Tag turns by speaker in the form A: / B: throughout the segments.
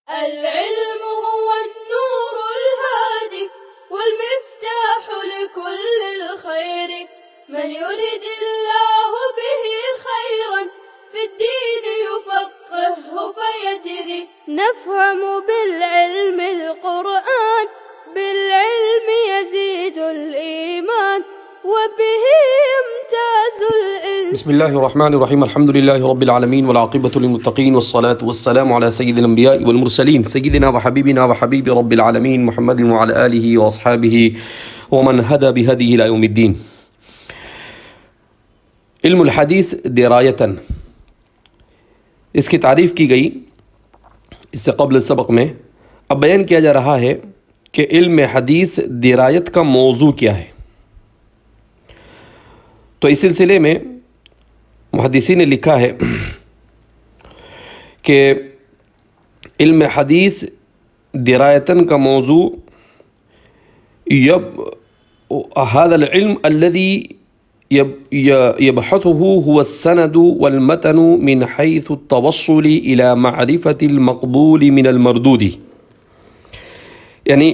A: العلم هو النور الهادي والمفتاح لكل الخير، من يرد الله به خيرا في الدين يفقهه فيدري. نفهم بالعلم القرآن، بالعلم يزيد الإيمان، وبه يمتاز الإنسان.
B: بسم الله الرحمن الرحيم. الحمد لله رب العالمين والعاقبة للمتقين والصلاة والسلام على سيد الأنبياء والمرسلين سيدنا وحبيبنا وحبيب رب العالمين محمد وعلى آله وأصحابه ومن هدى بهديه إلى يوم الدين. علم الحدیث درایتاً، اس کی تعریف کی گئی اس سے قبل سبق میں. اب بیان کیا جا رہا ہے کہ علم حدیث درایت کا موضوع کیا ہے. تو اس سلسلے میں محدثین نے لکھا ہے کہ علم حدیث درایتاً کا موضوع هذا العلم الذي يبحثه هو السند والمتن من حيث التوصل إلى معرفة المقبول من المردود. یعنی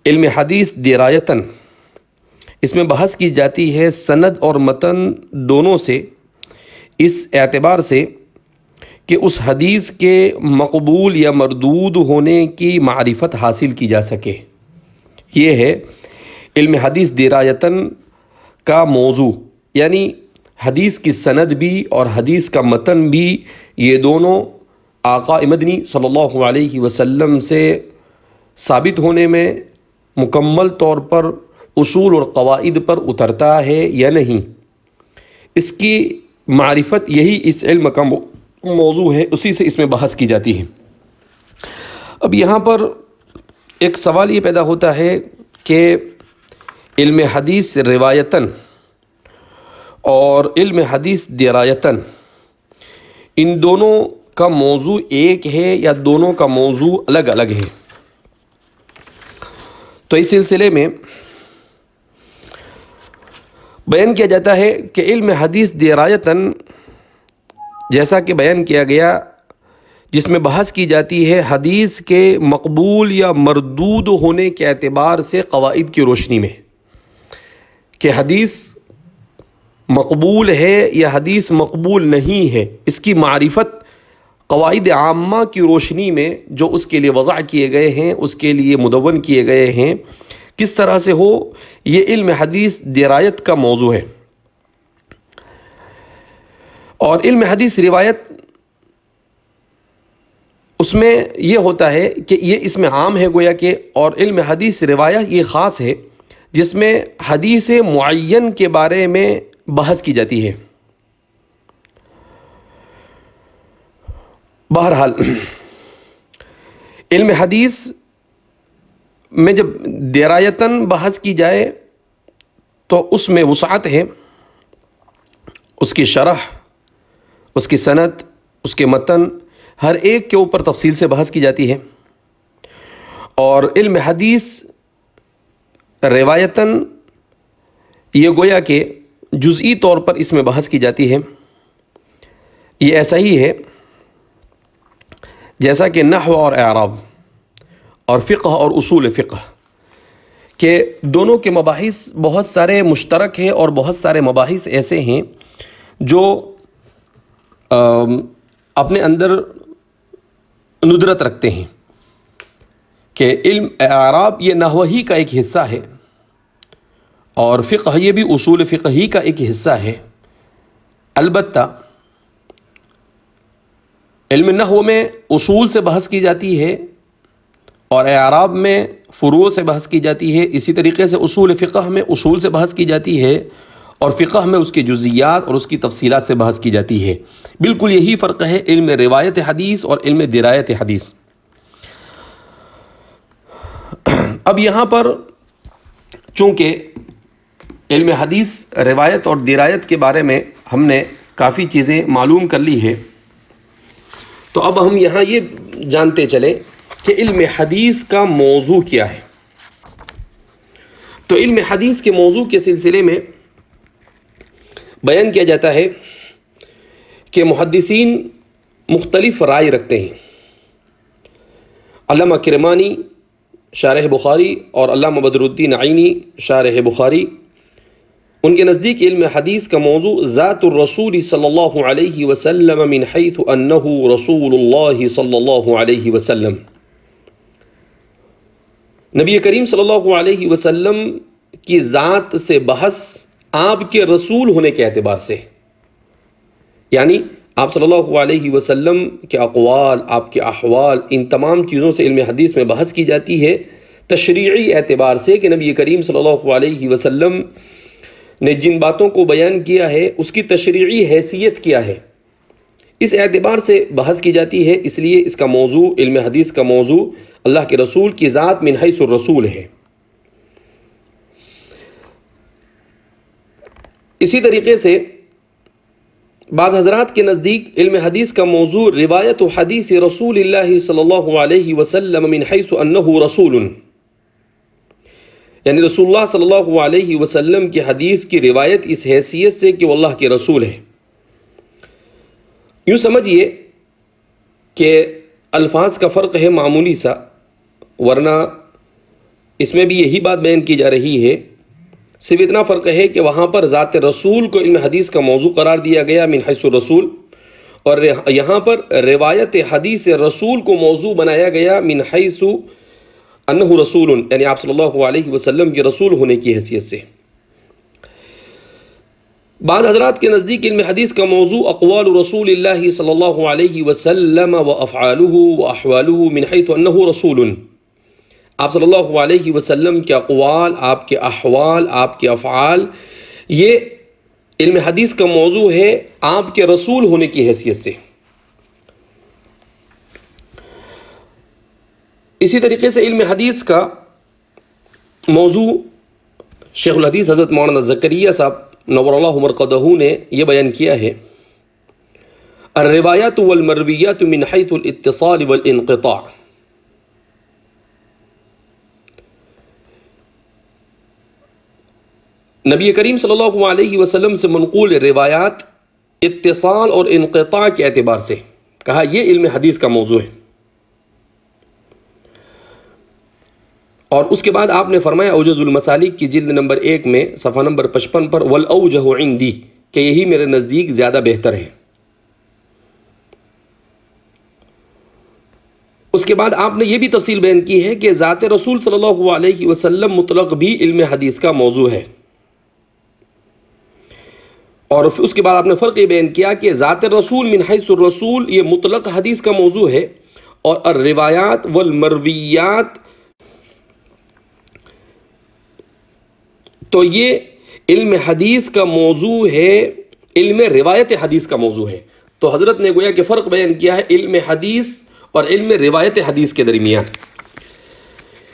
B: علم حدیث درایتاً، اس میں بحث کی جاتی ہے سند اور متن دونوں سے، اس اعتبار سے کہ اس حدیث کے مقبول یا مردود ہونے کی معرفت حاصل کی جا سکے. یہ ہے علم حدیث درایتاً کا موضوع. یعنی حدیث کی سند بھی اور حدیث کا متن بھی، یہ دونوں آقا مدنی صلی اللہ علیہ وسلم سے ثابت ہونے میں مکمل طور پر اصول اور قواعد پر اترتا ہے یا نہیں، اس کی معرفت یہی اس علم کا موضوع ہے، اسی سے اس میں بحث کی جاتی ہے. اب یہاں پر ایک سوال یہ پیدا ہوتا ہے کہ علم حدیث روایتاً اور علم حدیث درایتاً، ان دونوں کا موضوع ایک ہے یا دونوں کا موضوع الگ الگ ہے. تو اس سلسلے میں بیان کیا جاتا ہے کہ علم حدیث درایتاً، جیسا کہ بیان کیا گیا، جس میں بحث کی جاتی ہے حدیث کے مقبول یا مردود ہونے کے اعتبار سے قواعد کی روشنی میں، کہ حدیث مقبول ہے یا حدیث مقبول نہیں ہے، اس کی معرفت قواعد عامہ کی روشنی میں جو اس کے لیے وضع کیے گئے ہیں، اس کے لیے مدون کیے گئے ہیں، کس طرح سے ہو، یہ علم حدیث درایت کا موضوع ہے. اور علم حدیث روایت، اس میں یہ ہوتا ہے کہ یہ اس میں عام ہے گویا کہ، اور علم حدیث روایت یہ خاص ہے جس میں حدیث معین کے بارے میں بحث کی جاتی ہے. بہرحال علم حدیث میں جب درایتاً بحث کی جائے تو اس میں وسعت ہے، اس کی شرح، اس کی سند، اس کے متن، ہر ایک کے اوپر تفصیل سے بحث کی جاتی ہے. اور علم حدیث روایتاً یہ گویا کہ جزئی طور پر اس میں بحث کی جاتی ہے. یہ ایسا ہی ہے جیسا کہ نحو اور اعراب اور فقہ اور اصول فقہ کہ دونوں کے مباحث بہت سارے مشترک ہیں، اور بہت سارے مباحث ایسے ہیں جو اپنے اندر ندرت رکھتے ہیں. کہ علم اعراب یہ نحو ہی کا ایک حصہ ہے، اور فقہ یہ بھی اصول فقہ ہی کا ایک حصہ ہے. البتہ علم نحو میں اصول سے بحث کی جاتی ہے، اور اعراب میں فروع سے بحث کی جاتی ہے. اسی طریقے سے اصول فقہ میں اصول سے بحث کی جاتی ہے، اور فقہ میں اس کی جزیات اور اس کی تفصیلات سے بحث کی جاتی ہے. بالکل یہی فرق ہے علم روایت حدیث اور علم درایت حدیث. اب یہاں پر چونکہ علم حدیث روایت اور درایت کے بارے میں ہم نے کافی چیزیں معلوم کر لی ہے، تو اب ہم یہاں یہ جانتے چلیں کہ علم حدیث کا موضوع کیا ہے. تو علم حدیث کے موضوع کے سلسلے میں بیان کیا جاتا ہے کہ محدثین مختلف رائے رکھتے ہیں. علامہ کرمانی شارح بخاری اور علامہ بدر الدین عینی شارح بخاری، ان کے نزدیک علم حدیث کا موضوع ذات الرسول صلی اللہ علیہ وسلم من حیث انہ رسول اللہ صلی اللہ علیہ وسلم، نبی کریم صلی اللہ علیہ وسلم کی ذات سے بحث آپ کے رسول ہونے کے اعتبار سے، یعنی آپ صلی اللہ علیہ وسلم کے اقوال، آپ کے احوال، ان تمام چیزوں سے علم حدیث میں بحث کی جاتی ہے تشریعی اعتبار سے کہ نبی کریم صلی اللہ علیہ وسلم نے جن باتوں کو بیان کیا ہے اس کی تشریعی حیثیت کیا ہے، اس اعتبار سے بحث کی جاتی ہے۔ اس لیے اس کا موضوع، علم حدیث کا موضوع اللہ کے رسول کی ذات من حیث الرسول ہے۔ اسی طریقے سے بعض حضرات کے نزدیک علم حدیث کا موضوع روایت حدیث رسول اللہ صلی اللہ علیہ وسلم من حیث انہ رسول، یعنی رسول اللہ صلی اللہ علیہ وسلم کی حدیث کی روایت اس حیثیت سے کہ وہ اللہ کے رسول ہے۔ یوں سمجھیے کہ الفاظ کا فرق ہے معمولی سا، ورنہ اس میں بھی یہی بات بیان کی جا رہی ہے، صرف اتنا فرق ہے کہ وہاں پر ذات رسول کو علم حدیث کا موضوع قرار دیا گیا من حیث الرسول، اور یہاں پر روایت حدیث رسول کو موضوع بنایا گیا من حیث انہ رسول، یعنی آپ صلی اللہ علیہ وسلم کے رسول ہونے کی حیثیت سے۔ بعض حضرات کے نزدیک علم حدیث کا موضوع اقوال رسول اللہ صلی اللہ علیہ وسلم وافعالہ واحوالہ من حیث انہ رسول، آپ صلی اللہ علیہ وسلم کے اقوال، آپ کے احوال، آپ کے افعال، یہ علم حدیث کا موضوع ہے آپ کے رسول ہونے کی حیثیت سے۔ اسی طریقے سے علم حدیث کا موضوع شیخ الحدیث حضرت مولانا زکریا صاحب نور اللہ مرقدہ نے یہ بیان کیا ہے، الروایات والمرویات من حیث الاتصال والانقطاع، نبی کریم صلی اللہ علیہ وسلم سے منقول روایات اتصال اور انقطاع کے اعتبار سے کہا یہ علم حدیث کا موضوع ہے۔ اور اس کے بعد آپ نے فرمایا اوجز المسالک کی جلد نمبر 1 میں صفحہ نمبر 55 پر والاوجہ عندی، کہ یہی میرے نزدیک زیادہ بہتر ہے۔ اس کے بعد آپ نے یہ بھی تفصیل بیان کی ہے کہ ذات رسول صلی اللہ علیہ وسلم مطلق بھی علم حدیث کا موضوع ہے، اور اس کے بعد آپ نے فرق یہ بیان کیا کہ ذات رسول من حیث الرسول یہ مطلق حدیث کا موضوع ہے، اور الروایات والمرویات تو یہ علم حدیث کا موضوع ہے، علم روایت حدیث کا موضوع ہے۔ تو حضرت نے گویا کہ فرق بیان کیا ہے علم حدیث اور علم روایت حدیث کے درمیان۔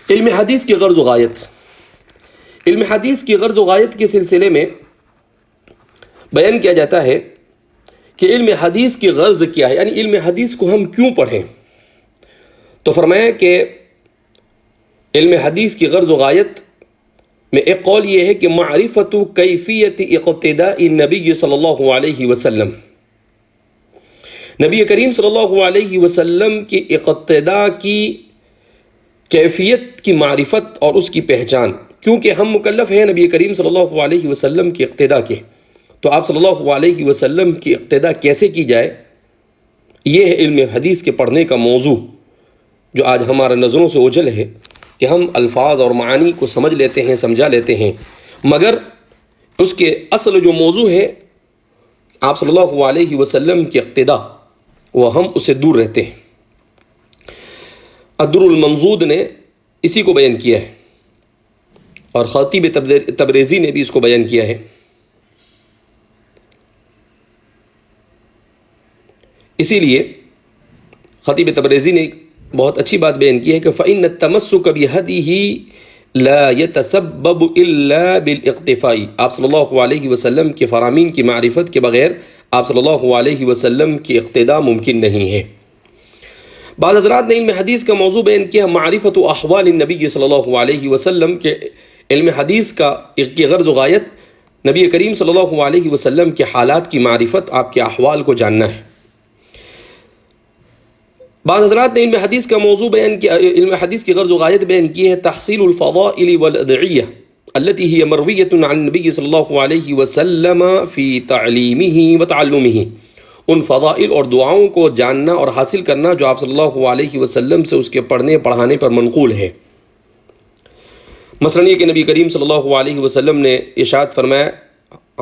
B: علم حدیث کی غرض و غایت، علم حدیث کی غرض و غایت کے سلسلے میں بیان کیا جاتا ہے کہ علم حدیث کی غرض کیا ہے، یعنی علم حدیث کو ہم کیوں پڑھیں۔ تو فرمایا کہ علم حدیث کی غرض و غایت میں ایک قول یہ ہے کہ معرفت کیفیت اقتداء النبی صلی اللہ علیہ وسلم، نبی کریم صلی اللہ علیہ وسلم کی اقتداء کی کیفیت کی معرفت اور اس کی پہچان، کیونکہ ہم مکلف ہیں نبی کریم صلی اللہ علیہ وسلم کی اقتداء کے، تو آپ صلی اللہ علیہ وسلم کی اقتداء کیسے کی جائے، یہ ہے علم حدیث کے پڑھنے کا موضوع، جو آج ہمارے نظروں سے اوجھل ہے کہ ہم الفاظ اور معانی کو سمجھ لیتے ہیں، سمجھا لیتے ہیں، مگر اس کے اصل جو موضوع ہے آپ صلی اللہ علیہ وسلم کی اقتداء، وہ ہم اسے دور رہتے ہیں۔ الدر المنضود نے اسی کو بیان کیا ہے، اور خطیب تبریزی نے بھی اس کو بیان کیا ہے۔ اسی لیے خطیب تبریزی نے بہت اچھی بات بیان کی ہے کہ فَإِنَّ التَّمَسُّكَ بِهَدِيهِ لَا يَتَسَبَّبُ إِلَّا بِالْإِقْتِفَاءِ، آپ صلی اللہ علیہ وسلم کے فرامین کی معرفت کے بغیر آپ صلی اللہ علیہ وسلم کی اقتداء ممکن نہیں ہے۔ بعض حضرات نے علم حدیث کا موضوع بیان کیا معرفت احوال النبی صلی اللہ علیہ وسلم کے، علم حدیث کی غرض و غایت نبی کریم صلی اللہ علیہ وسلم کے حالات کی معرفت، آپ کے احوال کو جاننا ہے۔ بعض حضرات نے علم حدیث کا موضوع بیان کیا، علم حدیث کی غرض و غایت بیان کی ہے تحصیل الفضائل والادعیہ التي هي مرویۃ عن النبی صلی اللہ علیہ وسلم فی تعلیمہ وتعلمہ، ان فضائل اور دعاؤں کو جاننا اور حاصل کرنا جو آپ صلی اللہ علیہ وسلم سے اس کے پڑھنے پڑھانے پر منقول ہے۔ مثلا یہ کہ نبی کریم صلی اللہ علیہ وسلم نے ارشاد فرمایا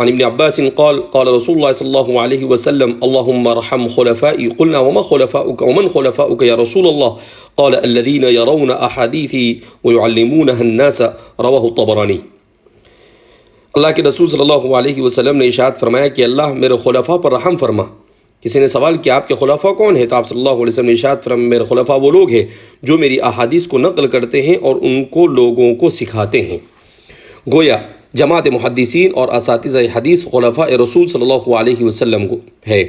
B: عن ابن عباس قال قال رسول الله صلى الله عليه وسلم اللهم ارحم خلفائي قلنا وما خلفاؤك ومن خلفاؤك يا رسول الله قال الذين يرون احاديثي ويعلمونها الناس رواه الطبراني۔ اللہ کے رسول صلی اللہ علیہ وسلم نے ارشاد فرمایا کہ اللہ میرے خلفاء پر رحم فرما۔ کسی نے سوال کیا آپ کے خلفاء کون ہیں؟ تو آپ صلی اللہ علیہ وسلم نے ارشاد فرمایا میرے خلفاء وہ لوگ ہیں جو میری احادیث کو نقل کرتے ہیں اور ان کو لوگوں کو سکھاتے ہیں۔ گویا جماعت محدثین اور اساتذہ حدیث خلفاء رسول صلی اللہ علیہ وسلم کو ہے۔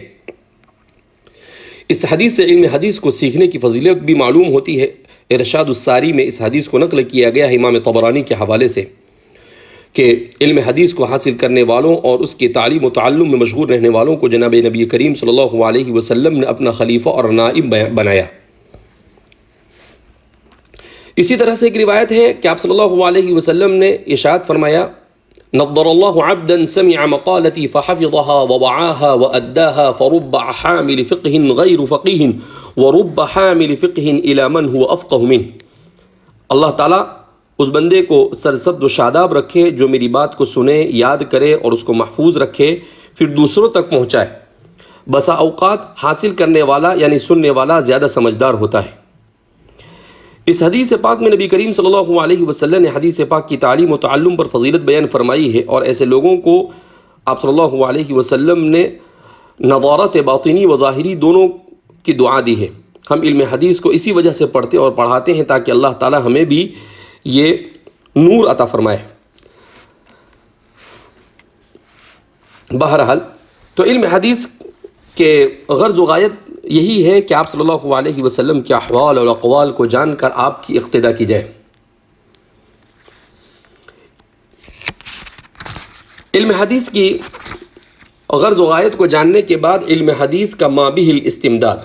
B: اس حدیث سے علم حدیث کو سیکھنے کی فضیلت بھی معلوم ہوتی ہے۔ ارشاد الساری میں اس حدیث کو نقل کیا گیا ہے امام طبرانی کے حوالے سے کہ علم حدیث کو حاصل کرنے والوں اور اس کی تعلیم و تعلم میں مشغول رہنے والوں کو جناب نبی کریم صلی اللہ علیہ وسلم نے اپنا خلیفہ اور نائب بنایا۔ اسی طرح سے ایک روایت ہے کہ آپ صلی اللہ علیہ وسلم نے ارشاد فرمایا نضر اللہ عبدا سمع مقالتی فحفظها ووعاها وأداها فرب حامل فقه غیر فقیہ ورب حامل فقه الى من هو افقه منه۔ اللہ تعالیٰ اس بندے کو سرسبز و شاداب رکھے جو میری بات کو سنے، یاد کرے اور اس کو محفوظ رکھے، پھر دوسروں تک پہنچائے۔ بسا اوقات حاصل کرنے والا یعنی سننے والا زیادہ سمجھدار ہوتا ہے۔ اس حدیث پاک میں نبی کریم صلی اللہ علیہ وسلم نے حدیث پاک کی تعلیم و تعلم پر فضیلت بیان فرمائی ہے، اور ایسے لوگوں کو آپ صلی اللہ علیہ وسلم نے نظارت باطنی و ظاہری دونوں کی دعا دی ہے۔ ہم علم حدیث کو اسی وجہ سے پڑھتے اور پڑھاتے ہیں تاکہ اللہ تعالی ہمیں بھی یہ نور عطا فرمائے۔ بہرحال تو علم حدیث کے غرض و غایت یہی ہے کہ آپ صلی اللہ علیہ وسلم کے احوال اور اقوال کو جان کر آپ کی اقتدا کی جائے۔ علم حدیث کی غرض و غایت کو جاننے کے بعد علم حدیث کا ما به الاستمداد،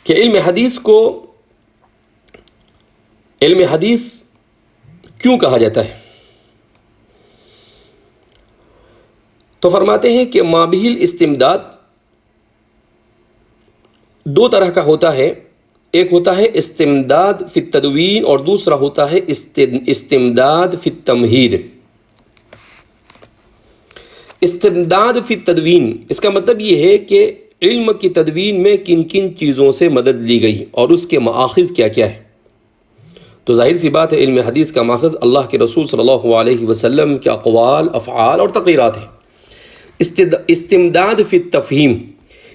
B: کہ علم حدیث کو علم حدیث کیوں کہا جاتا ہے؟ تو فرماتے ہیں کہ ما به الاستمداد دو طرح کا ہوتا ہے، ایک ہوتا ہے استمداد فی التدوین اور دوسرا ہوتا ہے استمداد فی التمہید۔ استمداد فی التدوین اس کا مطلب یہ ہے کہ علم کی تدوین میں کن کن چیزوں سے مدد لی گئی اور اس کے مآخذ کیا کیا ہے۔ تو ظاہر سی بات ہے علم حدیث کا ماخذ اللہ کے رسول صلی اللہ علیہ وسلم کے اقوال، افعال اور تقریرات ہیں۔ استمداد فی التفہیم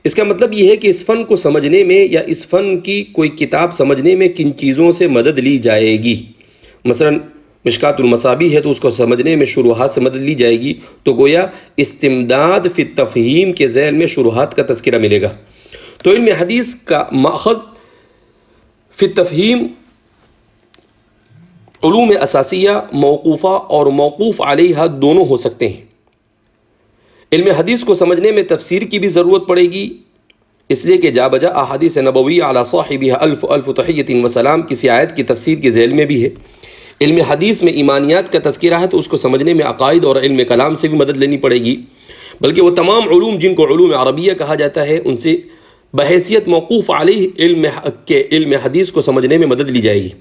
B: اس کا مطلب یہ ہے کہ اس فن کو سمجھنے میں یا اس فن کی کوئی کتاب سمجھنے میں کن چیزوں سے مدد لی جائے گی۔ مثلا مشکات المصابیح ہے تو اس کو سمجھنے میں شروحات سے مدد لی جائے گی، تو گویا استمداد فی التفہیم کے ذیل میں شروحات کا تذکرہ ملے گا۔ تو علم حدیث کا ماخذ فی التفہیم علوم اساسیہ، موقوفہ اور موقوف علیہا دونوں ہو سکتے ہیں۔ علم حدیث کو سمجھنے میں تفسیر کی بھی ضرورت پڑے گی، اس لیے کہ جا بجا احادیث نبویہ علی صاحبہ الف الف تحیۃ و سلام کسی آیت کی تفسیر کے ذیل میں بھی ہے۔ علم حدیث میں ایمانیات کا تذکرہ ہے تو اس کو سمجھنے میں عقائد اور علم کلام سے بھی مدد لینی پڑے گی، بلکہ وہ تمام علوم جن کو علوم عربیہ کہا جاتا ہے ان سے بحیثیت موقوف علیہ علم حدیث کو سمجھنے میں مدد لی جائے گی۔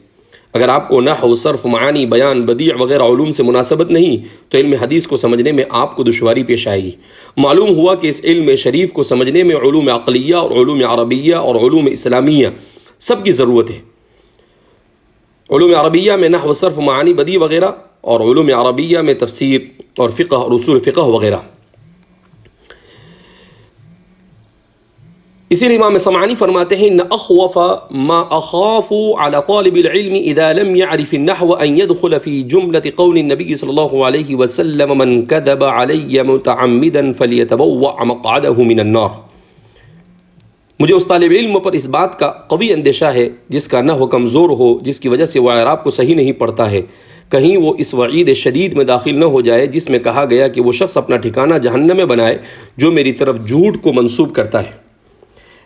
B: اگر آپ کو نحو، صرف، معانی، بیان، بدیع وغیرہ علوم سے مناسبت نہیں تو علم حدیث کو سمجھنے میں آپ کو دشواری پیش آئے گی۔ معلوم ہوا کہ اس علم شریف کو سمجھنے میں علوم عقلیہ اور علوم عربیہ اور علوم اسلامیہ سب کی ضرورت ہے۔ علوم عربیہ میں نحو، صرف، معانی، بدیع وغیرہ، اور علوم عربیہ میں تفسیر اور فقہ اور اصول فقہ وغیرہ۔ اسی لیے امام سمعانی فرماتے ہیں ان اخوف ما اخاف على طالب العلم اذا لم يعرف النحو ان يدخل في جملة قول النبي صلى الله عليه وسلم من كذب علي متعمدا فليتبوأ مقعده من النار۔ مجھے اس طالب علم پر اس بات کا قوی اندیشہ ہے جس کا نحو کمزور ہو، جس کی وجہ سے وہ اعراب کو صحیح نہیں پڑھتا ہے، کہیں وہ اس وعید شدید میں داخل نہ ہو جائے جس میں کہا گیا کہ وہ شخص اپنا ٹھکانہ جہنم میں بنائے جو میری طرف جھوٹ کو منسوب کرتا ہے۔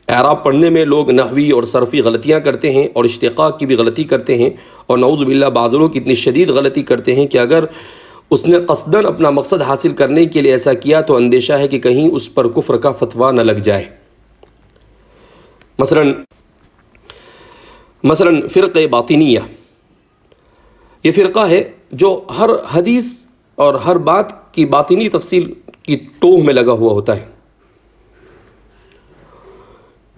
B: اعراب پڑھنے میں لوگ نحوی اور صرفی غلطیاں کرتے ہیں اور اشتقاق کی بھی غلطی کرتے ہیں، اور نعوذ باللہ بعض لوگ اتنی شدید غلطی کرتے ہیں کہ اگر اس نے قصداً اپنا مقصد حاصل کرنے کے لیے ایسا کیا تو اندیشہ ہے کہ کہیں اس پر کفر کا فتویٰ نہ لگ جائے۔ مثلا فرقہ باطنیہ، یہ فرقہ ہے جو ہر حدیث اور ہر بات کی باطنی تفصیل کی ٹوہ میں لگا ہوا ہوتا ہے۔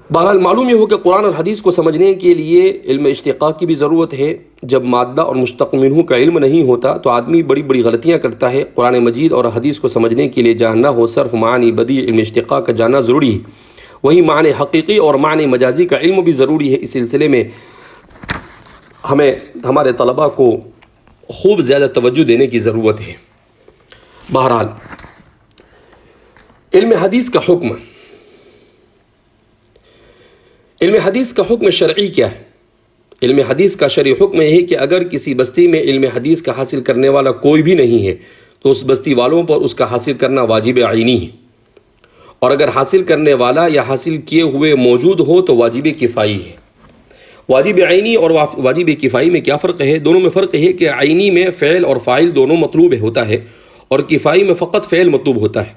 B: بہرحال معلوم یہ ہو کہ قرآن اور حدیث کو سمجھنے کے لیے علم اشتقاق کی بھی ضرورت ہے۔ جب مادہ اور مشتق منہ کا علم نہیں ہوتا تو آدمی بڑی بڑی غلطیاں کرتا ہے۔ قرآن مجید اور حدیث کو سمجھنے کے لیے جاننا ہو صرف معنی بدیع علم اشتقاق کا جاننا ضروری ہے، وہی معنی حقیقی اور معنی مجازی کا علم بھی ضروری ہے۔ اس سلسلے میں ہمیں ہمارے طلباء کو خوب زیادہ توجہ دینے کی ضرورت ہے۔ بہرحال علم حدیث کا حکم، علم حدیث کا حکم شرعی کیا ہے؟ علم حدیث کا شرعی حکم یہ ہے کہ اگر کسی بستی میں علم حدیث کا حاصل کرنے والا کوئی بھی نہیں ہے تو اس بستی والوں پر اس کا حاصل کرنا واجب عینی ہے، اور اگر حاصل کرنے والا یا حاصل کیے ہوئے موجود ہو تو واجب کفائی ہے۔ واجب عینی اور واجب کفائی میں کیا فرق ہے؟ دونوں میں فرق ہے کہ عینی میں فعل اور فاعل دونوں مطلوب ہوتا ہے، اور کفائی میں فقط فعل مطلوب ہوتا ہے۔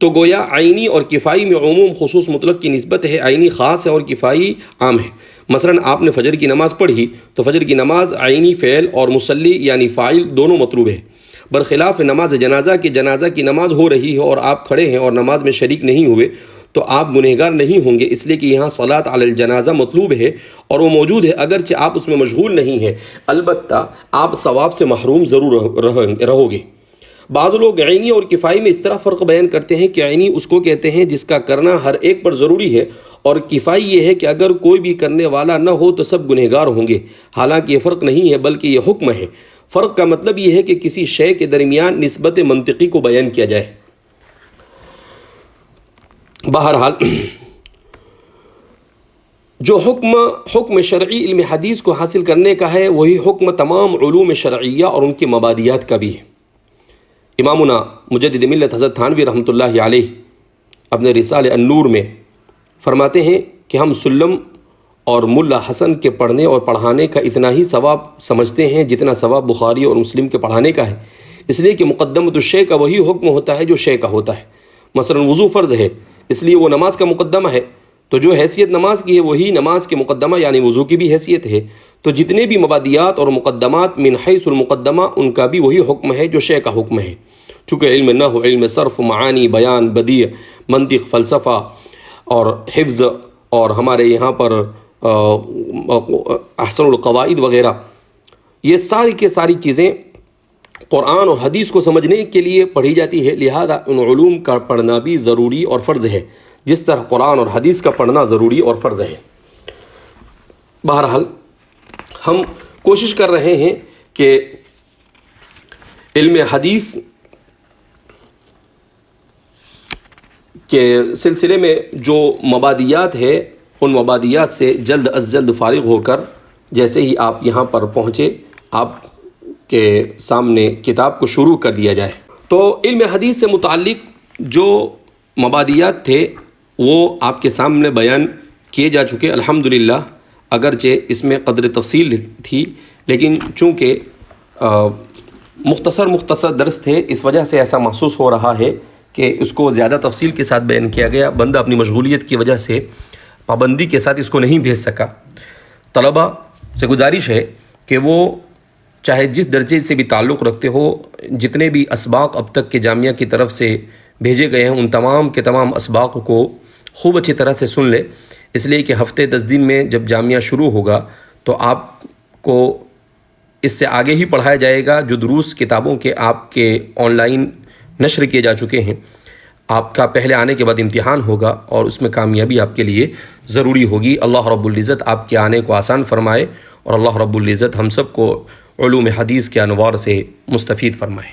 B: تو گویا عینی اور کفائی میں عموم خصوص مطلق کی نسبت ہے، عینی خاص ہے اور کفائی عام ہے۔ مثلا آپ نے فجر کی نماز پڑھی تو فجر کی نماز عینی فعل اور مصلی یعنی فاعل دونوں مطلوب ہے، برخلاف نماز جنازہ کے جنازہ کی نماز ہو رہی ہے اور آپ کھڑے ہیں اور نماز میں شریک نہیں ہوئے تو آپ گنہگار نہیں ہوں گے، اس لیے کہ یہاں صلاۃ علی الجنازہ مطلوب ہے اور وہ موجود ہے، اگرچہ آپ اس میں مشغول نہیں ہیں، البتہ آپ ثواب سے محروم ضرور رہو گے۔ بعض لوگ عینی اور کفائی میں اس طرح فرق بیان کرتے ہیں کہ عینی اس کو کہتے ہیں جس کا کرنا ہر ایک پر ضروری ہے، اور کفائی یہ ہے کہ اگر کوئی بھی کرنے والا نہ ہو تو سب گنہگار ہوں گے۔ حالانکہ یہ فرق نہیں ہے بلکہ یہ حکم ہے۔ فرق کا مطلب یہ ہے کہ کسی شے کے درمیان نسبت منطقی کو بیان کیا جائے۔ بہرحال جو حکم شرعی علم حدیث کو حاصل کرنے کا ہے وہی حکم تمام علوم شرعیہ اور ان کی مبادیات کا بھی ہے۔ امامنا مجدد ملت حضرت تھانوی رحمۃ اللہ علیہ اپنے رسالہ النور میں فرماتے ہیں کہ ہم سلم اور ملا حسن کے پڑھنے اور پڑھانے کا اتنا ہی ثواب سمجھتے ہیں جتنا ثواب بخاری اور مسلم کے پڑھانے کا ہے، اس لیے کہ مقدمۃ الشیء کا وہی حکم ہوتا ہے جو شے کا ہوتا ہے۔ مثلا وضو فرض ہے، اس لیے وہ نماز کا مقدمہ ہے، تو جو حیثیت نماز کی ہے وہی نماز کے مقدمہ یعنی وضو کی بھی حیثیت ہے۔ تو جتنے بھی مبادیات اور مقدمات من حیث المقدمہ ان کا بھی وہی حکم ہے جو شے کا حکم ہے۔ چونکہ علم نحو، علم صرف، معانی، بیان، بدیع، منطق، فلسفہ اور حفظ اور ہمارے یہاں پر احسن القواعد وغیرہ، یہ ساری کے ساری چیزیں قرآن اور حدیث کو سمجھنے کے لیے پڑھی جاتی ہے، لہذا ان علوم کا پڑھنا بھی ضروری اور فرض ہے، جس طرح قرآن اور حدیث کا پڑھنا ضروری اور فرض ہے۔ بہرحال ہم کوشش کر رہے ہیں کہ علم حدیث کے سلسلے میں جو مبادیات ہے ان مبادیات سے جلد از جلد فارغ ہو کر جیسے ہی آپ یہاں پر پہنچے آپ کے سامنے کتاب کو شروع کر دیا جائے۔ تو علم حدیث سے متعلق جو مبادیات تھے وہ آپ کے سامنے بیان کیے جا چکے الحمدللہ، اگرچہ اس میں قدر تفصیل تھی لیکن چونکہ مختصر درس تھے اس وجہ سے ایسا محسوس ہو رہا ہے کہ اس کو زیادہ تفصیل کے ساتھ بیان کیا گیا، بندہ اپنی مشغولیت کی وجہ سے پابندی کے ساتھ اس کو نہیں بھیج سکا۔ طلبہ سے گزارش ہے کہ وہ چاہے جس درجے سے بھی تعلق رکھتے ہو، جتنے بھی اسباق اب تک کے جامعہ کی طرف سے بھیجے گئے ہیں ان تمام کے تمام اسباق کو خوب اچھی طرح سے سن لے، اس لیے کہ ہفتے 10 دن میں جب جامعہ شروع ہوگا تو آپ کو اس سے آگے ہی پڑھایا جائے گا جو دروس کتابوں کے آپ کے آن لائن نشر کیے جا چکے ہیں۔ آپ کا پہلے آنے کے بعد امتحان ہوگا اور اس میں کامیابی آپ کے لیے ضروری ہوگی۔ اللہ رب العزت آپ کے آنے کو آسان فرمائے اور اللہ رب العزت ہم سب کو علوم حدیث کے انوار سے مستفید فرمائے۔